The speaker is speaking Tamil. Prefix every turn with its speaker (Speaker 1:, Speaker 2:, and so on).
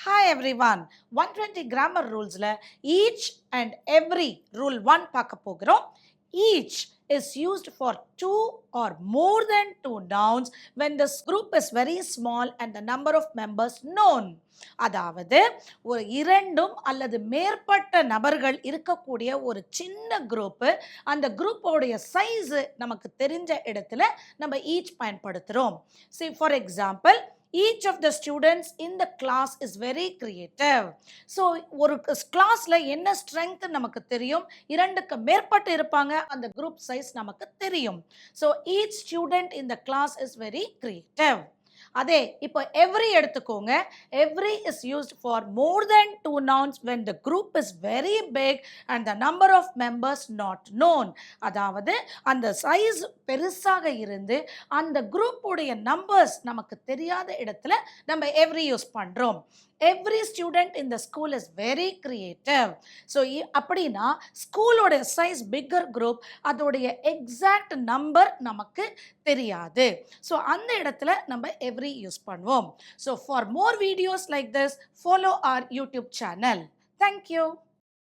Speaker 1: Hi everyone, 120 grammar rulesல each and every rule 1 பார்க்க போகிறோம். Each is used for two or more than two nouns when the group is very small and the number of members known. அதாவது ஒரு இரண்டும் அல்லது மேற்பட்ட நபர்கள் இருக்கக்கூடிய ஒரு சின்ன குரூப்பு, அந்த குரூப்போடைய சைஸ் நமக்கு தெரிஞ்ச இடத்துல நம்ம each பயன்படுத்துகிறோம். See for example, each of the students in the class is very creative. So ஒரு கிளாஸ்ல என்ன ஸ்ட்ரெங்த் நமக்கு தெரியும், இரண்டுக்கு மேற்பட்டு இருப்பாங்க, அந்த குரூப் சைஸ் நமக்கு தெரியும். So each student in the class is very creative. அதே இப்போ every எடுத்துக்கோங்க. Every is used for more than two nouns when the group is very big and the number of members not known. அதாவது அந்த சைஸ் பெருசாக இருந்து அந்த குரூப்புடைய நம்பர்ஸ் நமக்கு தெரியாத இடத்துல நம்ம every யூஸ் பண்றோம். Every student in the school is very creative. So அப்படின்னா ஸ்கூலோட சைஸ் பிக்கர் குரூப், அதோடைய எக்ஸாக்ட் நம்பர் நமக்கு தெரியாது. ஸோ அந்த இடத்துல நம்ம every யூஸ் பண்ணுவோம். So for more videos like this, follow our YouTube channel. Thank you.